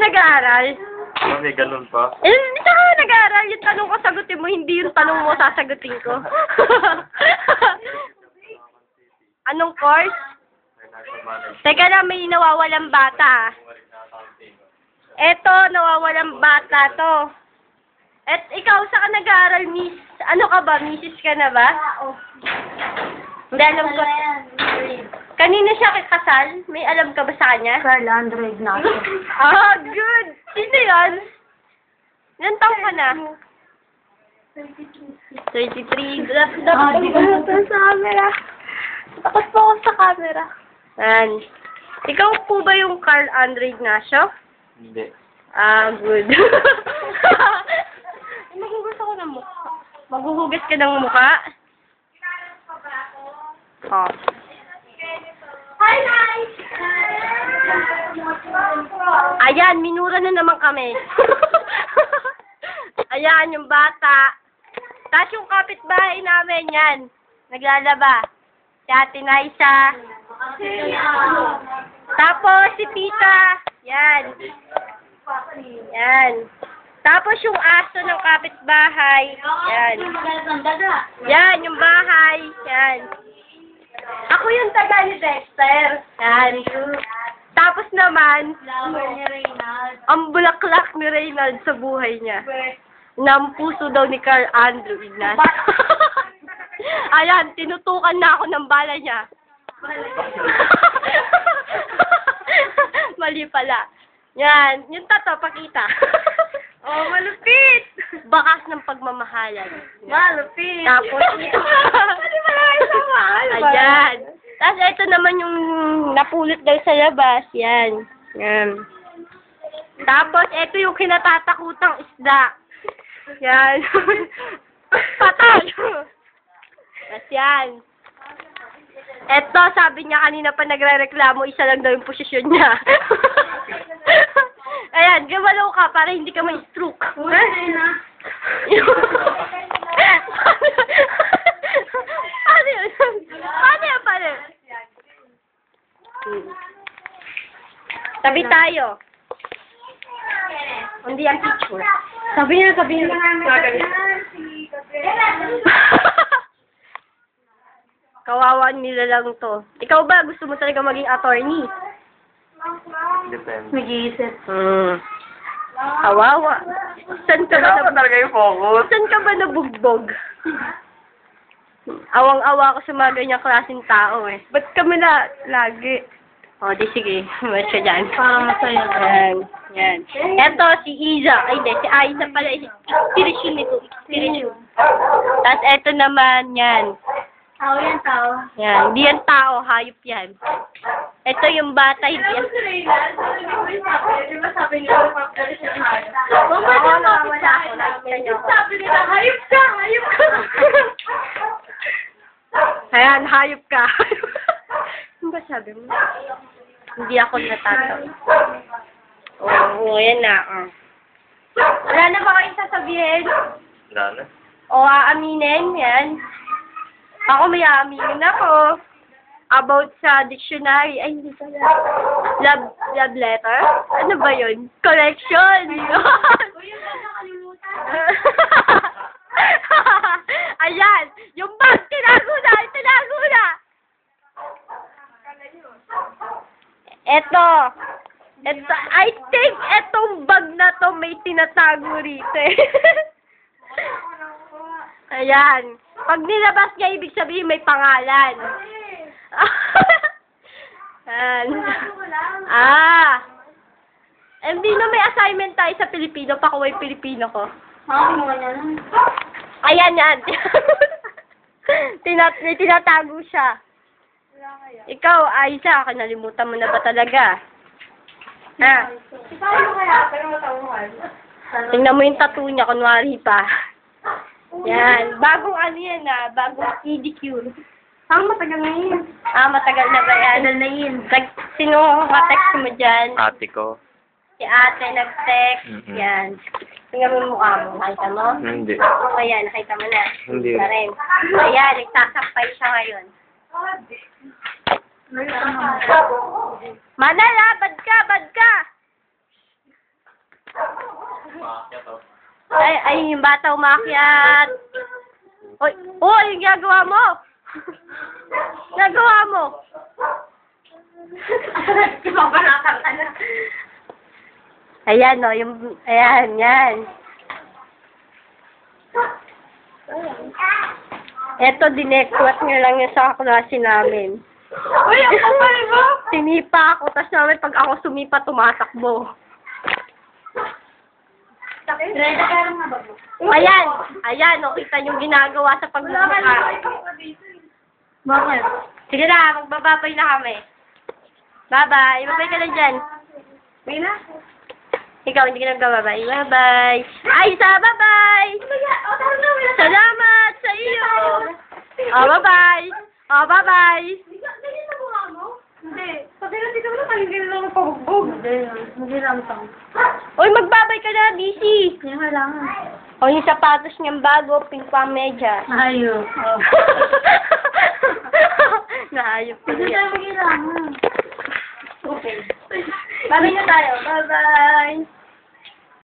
nag-aaral? Oh, may ganun pa. Eh, hindi ka nag-aaral. Yung tanong ko sagutin mo, hindi yung tanong mo sasagutin ko. Anong course? Teka lang, may nawawalang bata. Eto, nawawalang bata to. At ikaw, saan ka nag-aaral, miss? Ano ka ba? Misis ka na ba? Oo. Hindi alam ko. Kanina siya kasal? May alam ka ba sa kanya? Carl Andre Ignacio. Ah, good! Sino yan? Ilan taong ka na? 33. Dapat di ko ba? sa camera. Tapos po ako sa camera. Yan. Ikaw po ba yung Carl Andre Ignacio? Hindi. Ah, good. Maghugas ako ng mukha. Maghuhugas ka ng mukha? Oh. Hi, hi! Ayan, minura na naman kami. Ayan, yung bata. Tapos yung kapitbahay namin, yan. Naglalaba. Si Ate Naisa. Tapos si Tita. Yan. Yan. Tapos yung aso ng kapitbahay. Yan. Yan, yung bahay. Yan. Ako yung taga ni Dexter. Yan. Tapos naman, ang bulaklak ni Reynald sa buhay niya. Ng puso daw ni Carl Andrew Ignacio. Ayan, tinutukan na ako ng bala niya. Mali pala. Yan, yung tato, pakita. Oh, malupit! Bakas ng pagmamahalan. Malupit! Tapos, ayan. Tapos ito naman yung napulot daw sa labas. Yan. Yan. Tapos ito yung kinatatakutang isda. Yan. Patay! Tapos yan. Ito, sabi niya kanina pa nagre-reklamo, isa lang daw yung posisyon niya. Ayan, gumalaw ka para hindi ka ma-stroke. Paano yun? Paano yun? Paano yun? Tabi tayo. Hindi ang picture. Sabi niya. Kawawa nila lang to. Ikaw ba, gusto mo talaga maging attorney? Depende. Nag-iisip. Kawawa. Saan ka ba talaga yung focus. Saan ka ba nabugbog? Awang-awa ko sa mga ganyang klaseng tao eh. Ba't kami na lagi? O, di sige. Mas siya dyan. Parang masaya. Yan. Yan. Eto, si Iza. Ay, hindi. Si Aiza pala. Inspiration nito. Inspiration. Tapos eto naman, yan. Tao yan, tao. Yan. Hindi yan tao. Hayop yan. Ito yung bata. Hindi yan. Di ba sabi niya, magpapagalit siya ng hayop? Wala ako. Sabi nila, hayop ka! Hayop ka! Ayan, hayop ka. Ano ba sabi mo? Hindi ako natatawa. Oo, yan na. Wala na ba kayong sasabihin? Wala na. O aaminin? Yan. Ako may aaminin ako. About sa dictionary. Ay, hindi pala. Love letter? Ano ba yun? Correction! Ayan! Yung bag! Tinago na! Tinago na! Eto! I think etong bag na to may tinatago rito eh. Ayan. Pag nilabas niya, ibig sabihin may pangalan. Ayan. Hindi na may assignment tayo sa Pilipino. Pakuway Pilipino ko. Ayan yan. May tinatago siya. Ikaw, Aiza, nalimutan mo na ba talaga? Ha? Paano kaya? Pero matawag. Tingnan mo yung tattoo niya, kunwari pa. Yan. Bagong ano yan bagong pedicure. Matagal na yun. Matagal na ba yan? Matagal na yun. Sino ka-text mo dyan? Ate ko. Si ate nag-text. Yan. Tingnan mo yung mukha mo. Nakita mo? Hindi. Ayan, nakita mo na. Hindi. Na rin. Ayan, nagsasampay siya ngayon. Manala, bad ka, bad ka! Ay, yung bata umakyat. Oy, yung ginagawa mo. Ginagawa mo. Mabaratan ka na. Ayan, yan. Eto, dinekwat nga lang yan sa klase namin. Uy, ang kapal mo! Sinipa ako, tas namin pag ako sumipa, tumatakbo. Ready ka lang nga ba? Ayan, kita yung ginagawa sa pagbubuka. Bakit? Sige na, magbababay na kami. Bye-bye. Babay ka na dyan. May na? Ikaw, hindi ka nagbababay. Bye-bye. Ay, bye-bye! Salamat sa iyo! Bye-bye! Bye-bye! Ganyan na mukha mo? Hindi. Sabi na dito mo na paligid lang ng pabugbog. Hindi lang ito. Uy, magbabay ka na, DC! Hindi kailangan. O, yung sapatos niyang bago, pink pa ang medyas. Ayun. Naayop ko Hindi yan. tayo kailangan. Okay. Babay na tayo. Bye-bye!